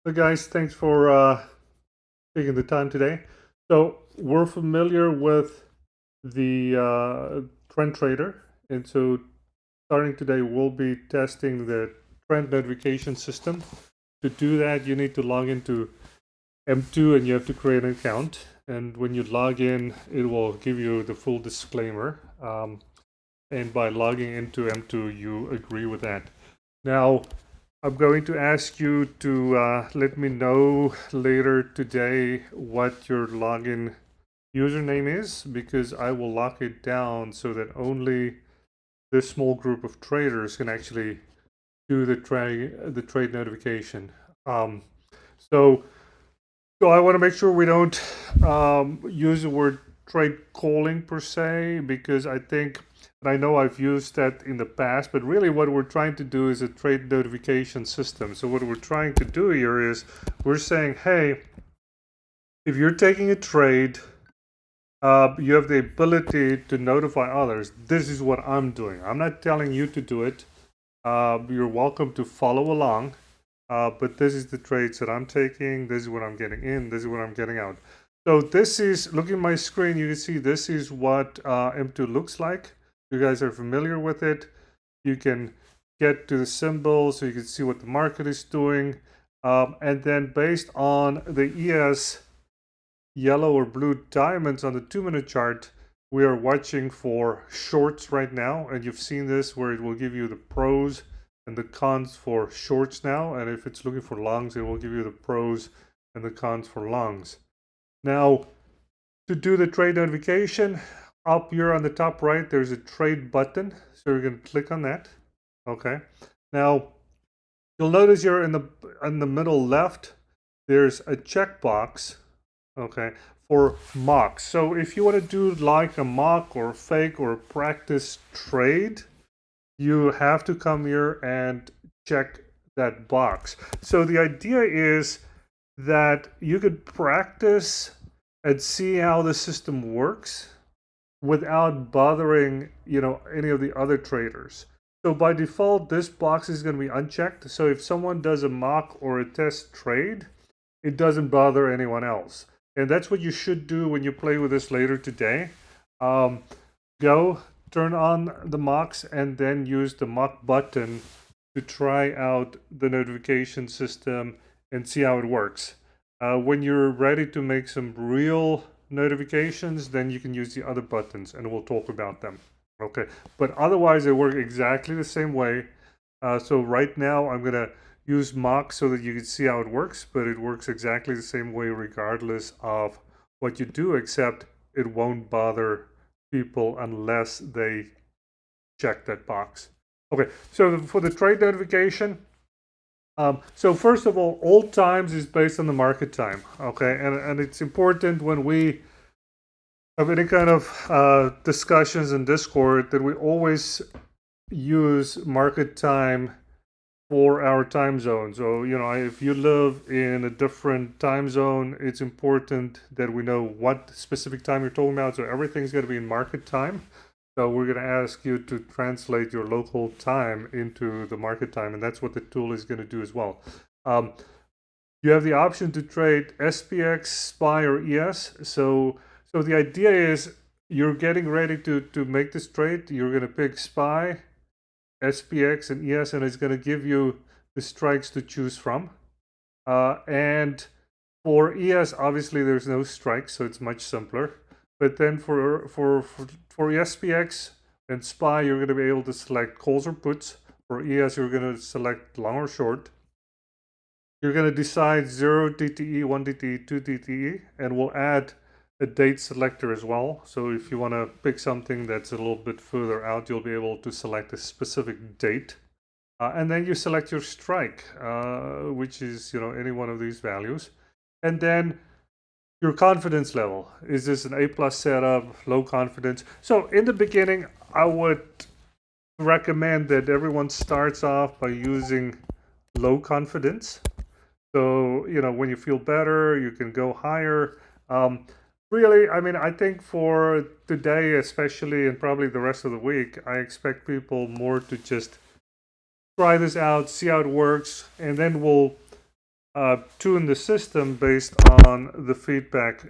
So guys, thanks for taking the time today. So we're familiar with the Trend Trader, and so starting today, we'll be testing the Trend notification system. To do that, you need to log into M2 and you have to create an account. And when you log in, it will give you the full disclaimer. And by logging into M2, you agree with that. Now, I'm going to ask you to let me know later today what your login username is, because I will lock it down so that only this small group of traders can actually do the trade notification. Um, so so I want to make sure we don't use the word trade calling per se, because I think, and I know I've used that in the past, but really what we're trying to do is a trade notification system. So what we're trying to do here is we're saying, hey, if you're taking a trade, you have the ability to notify others. This is what I'm doing. I'm not telling you to do it. You're welcome to follow along. But this is the trades that I'm taking. This is what I'm getting in. This is what I'm getting out. So this is, looking at my screen, you can see this is what M2 looks like. You guys are familiar with it. You can get to the symbol so you can see what the market is doing. And then based on the ES yellow or blue diamonds on the 2-minute chart, we are watching for shorts right now. And you've seen this where it will give you the pros and the cons for shorts now. And if it's looking for longs, it will give you the pros and the cons for longs. Now, to do the trade notification, up here on the top right, there's a trade button. So you're going to click on that. Okay. Now, you'll notice here in the middle left, there's a checkbox, okay, for mocks. So if you want to do like a mock or fake or practice trade, you have to come here and check that box. So the idea is that you could practice and see how the system works without bothering, any of the other traders. So by default, this box is going to be unchecked. So if someone does a mock or a test trade, it doesn't bother anyone else. And that's what you should do when you play with this later today. Go turn on the mocks and then use the mock button to try out the notification system and see how it works. When you're ready to make some real notifications, then you can use the other buttons and we'll talk about them. Okay, but otherwise they work exactly the same way. So right now I'm gonna use mock so that you can see how it works, but it works exactly the same way regardless of what you do, except it won't bother people unless they check that box. Okay, so for the trade notification, so first of all times is based on the market time. Okay, and it's important when we have any kind of discussions in Discord that we always use market time for our time zone. So, if you live in a different time zone, it's important that we know what specific time you're talking about. So everything's going to be in market time. So we're going to ask you to translate your local time into the market time, and that's what the tool is going to do as well. You have the option to trade SPX, SPY, or ES. So the idea is you're getting ready to make this trade. You're going to pick SPY, SPX, and ES, and it's going to give you the strikes to choose from. And for ES, obviously there's no strikes, so it's much simpler. But then for SPX and SPY, you're going to be able to select calls or puts. For ES, you're going to select long or short. You're going to decide 0 DTE, 1 DTE, 2 DTE, and we'll add a date selector as well. So if you want to pick something that's a little bit further out, you'll be able to select a specific date. And then you select your strike, which is, any one of these values. And then your confidence level. Is this an A+ setup, low confidence? So in the beginning, I would recommend that everyone starts off by using low confidence. So, when you feel better, you can go higher. Really, I think for today, especially, and probably the rest of the week, I expect people more to just try this out, see how it works, and then we'll tune the system based on the feedback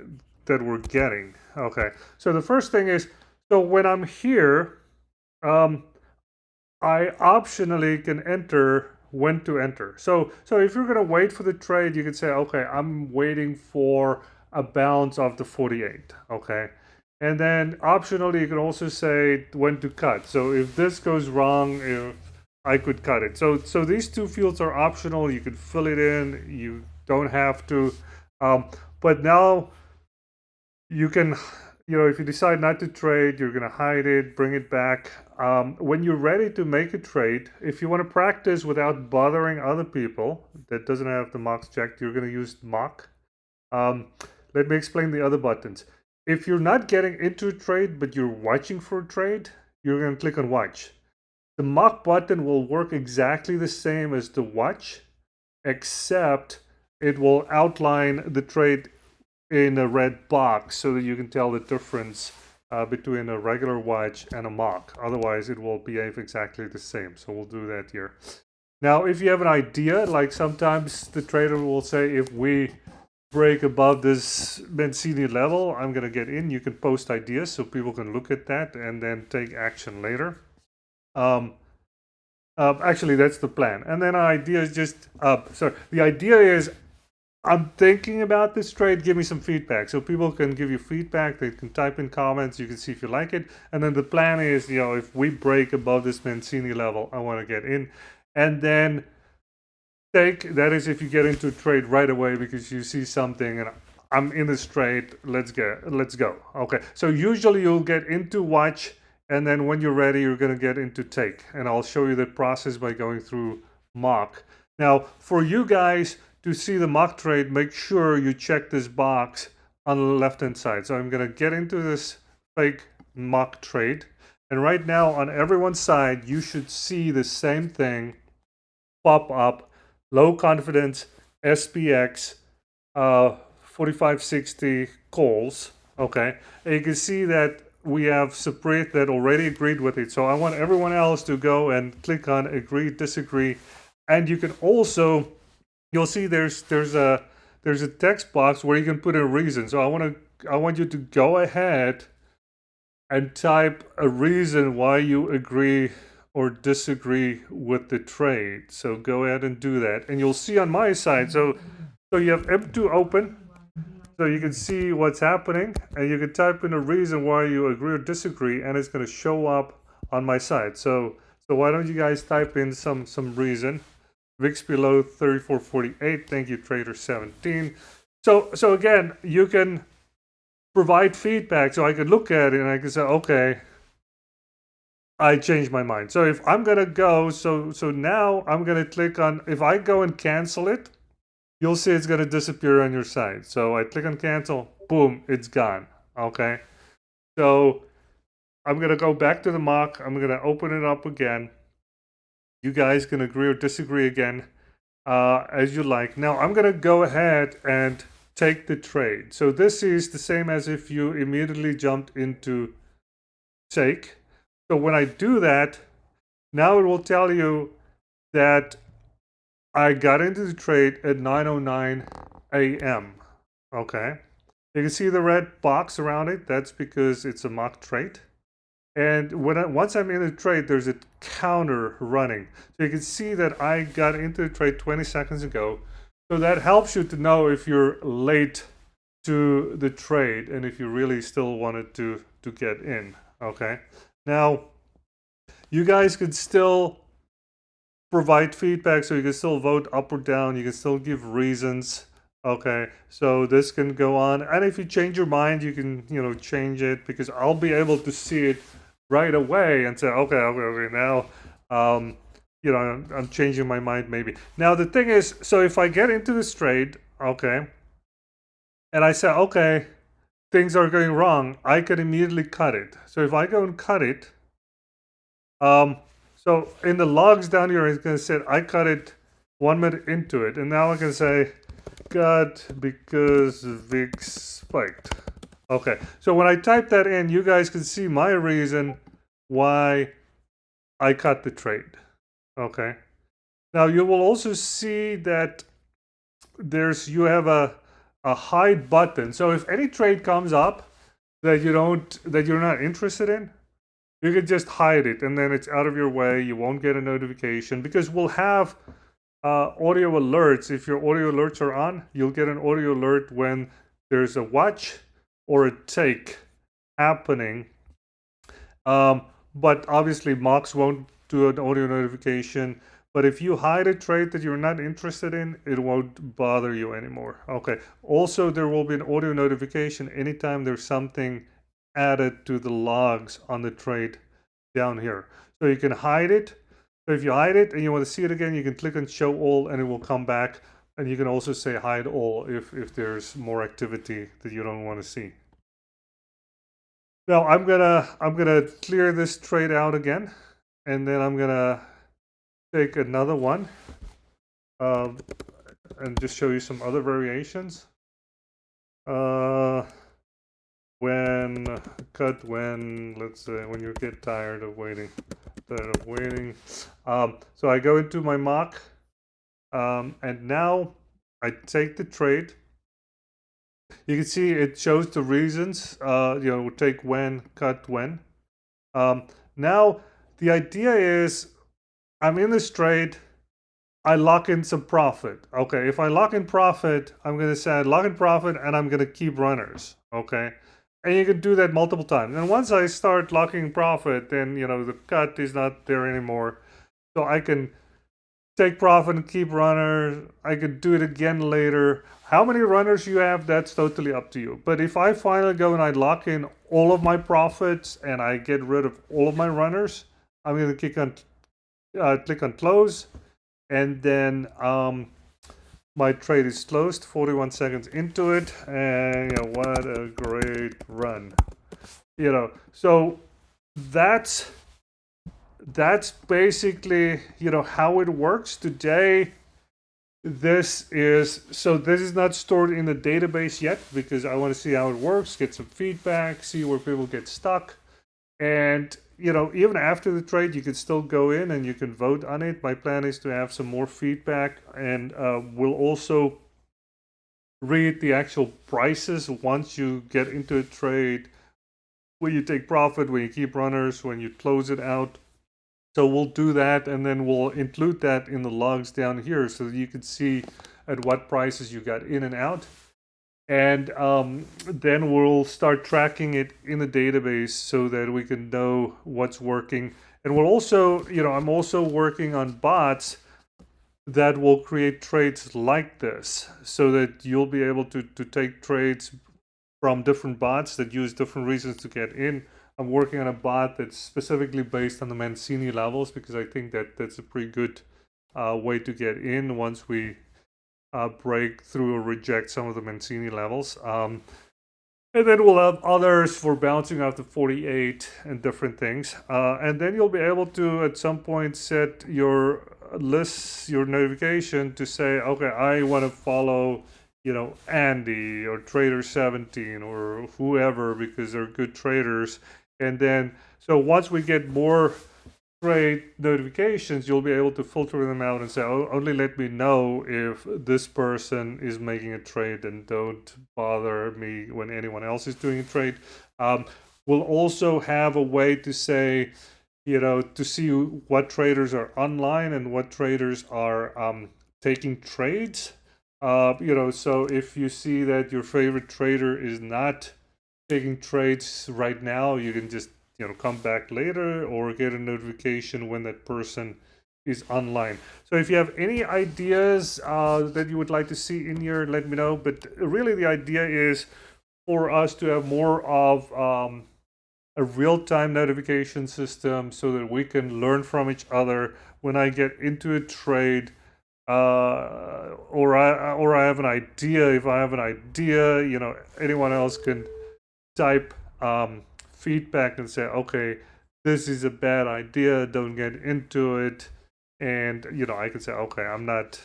that we're getting. Okay, so the first thing is, so when I'm here, I optionally can enter when to enter. So if you're gonna wait for the trade, you can say, okay, I'm waiting for a bounce of the 48. Okay. And then optionally, you can also say when to cut. So if this goes wrong, if I could cut it. So these two fields are optional. You can fill it in. You don't have to. Um, but now you can, if you decide not to trade, you're going to hide it, bring it back. When you're ready to make a trade, if you want to practice without bothering other people that doesn't have the mocks checked, you're going to use mock. Let me explain the other buttons. If you're not getting into a trade, but you're watching for a trade, you're going to click on watch. The mock button will work exactly the same as the watch, except it will outline the trade in a red box so that you can tell the difference between a regular watch and a mock. Otherwise, it will behave exactly the same. So we'll do that here. Now, if you have an idea, like sometimes the trader will say, if we break above this Mancini level, I'm going to get in. You can post ideas so people can look at that and then take action later. Actually, that's the plan. And then our idea is just, the idea is I'm thinking about this trade, give me some feedback. So people can give you feedback, they can type in comments, you can see if you like it. And then the plan is, if we break above this Mancini level, I want to get in. And then that is if you get into a trade right away because you see something and I'm in this trade, let's go. Okay, so usually you'll get into watch, and then when you're ready, you're going to get into take. And I'll show you the process by going through mock. Now, for you guys to see the mock trade, make sure you check this box on the left-hand side. So I'm going to get into this fake mock trade. And right now, on everyone's side, you should see the same thing pop up. Low confidence, SPX, 4560 calls. Okay. And you can see that we have Saprit that already agreed with it. So I want everyone else to go and click on agree, disagree. And you can also, you'll see there's a text box where you can put a reason. So I want you to go ahead and type a reason why you agree or disagree with the trade. So go ahead and do that. And you'll see on my side, so you have M2 open, so you can see what's happening, and you can type in a reason why you agree or disagree, and it's going to show up on my side. So why don't you guys type in some reason? VIX below 34.48. Thank you, Trader 17. So again, you can provide feedback, so I can look at it and I can say, okay, I changed my mind. So if I'm gonna go, so now I'm gonna click on, if I go and cancel it, you'll see it's gonna disappear on your side. So I click on cancel, boom, it's gone. Okay. So I'm gonna go back to the mock. I'm gonna open it up again. You guys can agree or disagree again, as you like. Now I'm gonna go ahead and take the trade. So this is the same as if you immediately jumped into take. So when I do that, now it will tell you that I got into the trade at 9:09 a.m. Okay. You can see the red box around it. That's because it's a mock trade. And once I'm in the trade, there's a counter running. So you can see that I got into the trade 20 seconds ago. So that helps you to know if you're late to the trade and if you really still wanted to get in. Okay. Now, you guys can still provide feedback, so you can still vote up or down. You can still give reasons. Okay, so this can go on, and if you change your mind, you can change it, because I'll be able to see it right away and say, okay, now I'm changing my mind maybe. Now the thing is, so if I get into this trade, okay, and I say, okay, things are going wrong, I can immediately cut it. So if I go and cut it, so in the logs down here, it's going to say I cut it 1 minute into it, and now I can say cut because VIX spiked. Okay, so when I type that in, you guys can see my reason why I cut the trade. Okay, now you will also see that you have a hide button. So if any trade comes up that you're not interested in, you can just hide it, and then it's out of your way. You won't get a notification because we'll have audio alerts. If your audio alerts are on, you'll get an audio alert when there's a watch or a take happening. But obviously, Mox won't do an audio notification. But if you hide a trade that you're not interested in, it won't bother you anymore. Okay. Also, there will be an audio notification anytime there's something added to the logs on the trade down here. So you can hide it. So if you hide it and you want to see it again, you can click on show all and it will come back. And you can also say hide all if there's more activity that you don't want to see. Now I'm gonna clear this trade out again, and then I'm gonna take another one and just show you some other variations. When let's say when you get tired of waiting. So I go into my mock, and now I take the trade. You can see it shows the reasons, take when, cut when. Now, the idea is I'm in this trade, I lock in some profit. Okay, if I lock in profit, I'm going to say I lock in profit and I'm going to keep runners. Okay, and you can do that multiple times. And once I start locking profit, then, the cut is not there anymore. So I can take profit and keep runners. I could do it again later. How many runners you have, that's totally up to you. But if I finally go and I lock in all of my profits and I get rid of all of my runners, I'm going to click on close, and then my trade is closed 41 seconds into it, and what a great run. So that's basically how it works today. This is not stored in the database yet because I want to see how it works, get some feedback, see where people get stuck. And even after the trade, you can still go in and you can vote on it. My plan is to have some more feedback, and we'll also read the actual prices once you get into a trade, when you take profit, when you keep runners, when you close it out. So we'll do that, and then we'll include that in the logs down here so that you can see at what prices you got in and out. And then we'll start tracking it in the database so that we can know what's working. And we'll also, I'm also working on bots that will create trades like this so that you'll be able to take trades from different bots that use different reasons to get in. I'm working on a bot that's specifically based on the Mancini levels because I think that's a pretty good way to get in once we break through or reject some of the Mancini levels. And then we'll have others for bouncing out to 48 and different things. And then you'll be able to, at some point, set your lists, your notification to say, okay, I want to follow, Andy or Trader 17 or whoever because they're good traders. And then, so once we get more trade notifications, you'll be able to filter them out and say, oh, only let me know if this person is making a trade and don't bother me when anyone else is doing a trade. We'll also have a way to say, to see what traders are online and what traders are taking trades. So if you see that your favorite trader is not taking trades right now, you can just come back later or get a notification when that person is online. So if you have any ideas that you would like to see in here, let me know. But really the idea is for us to have more of a real-time notification system so that we can learn from each other when I get into a trade, or I have an idea. If I have an idea, anyone else can type feedback and say, okay, this is a bad idea, don't get into it. And I can say, okay, I'm not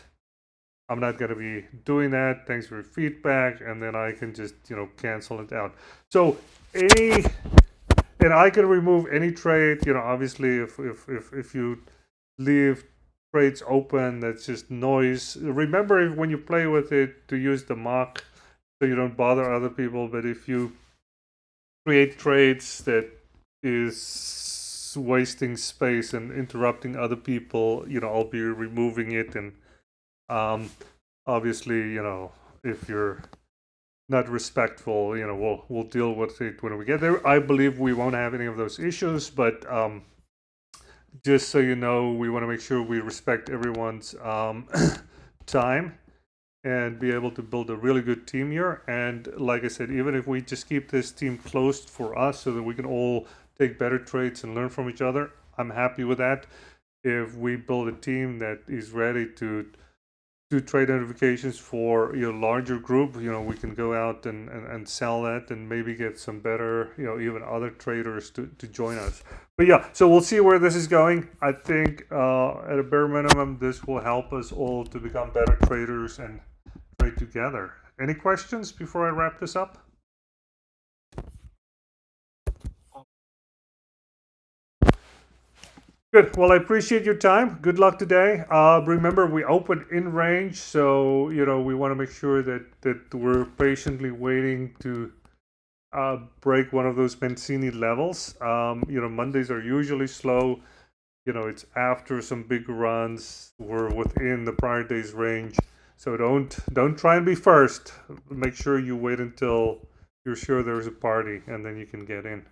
going to be doing that, thanks for your feedback, and then I can just cancel it out. So and I can remove any trade, obviously if you leave trades open, that's just noise. Remember, when you play with it, to use the mock so you don't bother other people. But if you create trades that is wasting space and interrupting other people, I'll be removing it. And obviously, if you're not respectful, we'll deal with it when we get there. I believe we won't have any of those issues, but just so you know, we want to make sure we respect everyone's time and be able to build a really good team here. And like I said, even if we just keep this team closed for us so that we can all take better trades and learn from each other, I'm happy with that. If we build a team that is ready to do trade notifications for your larger group, we can go out and sell that and maybe get some better, even other traders to join us. But yeah, so we'll see where this is going. I think at a bare minimum, this will help us all to become better traders and trade together. Any questions before I wrap this up? Good. Well, I appreciate your time. Good luck today. Remember, we opened in range, so we want to make sure that we're patiently waiting to break one of those Mancini levels. Mondays are usually slow. It's after some big runs. We're within the prior day's range, so don't try and be first. Make sure you wait until you're sure there's a party, and then you can get in.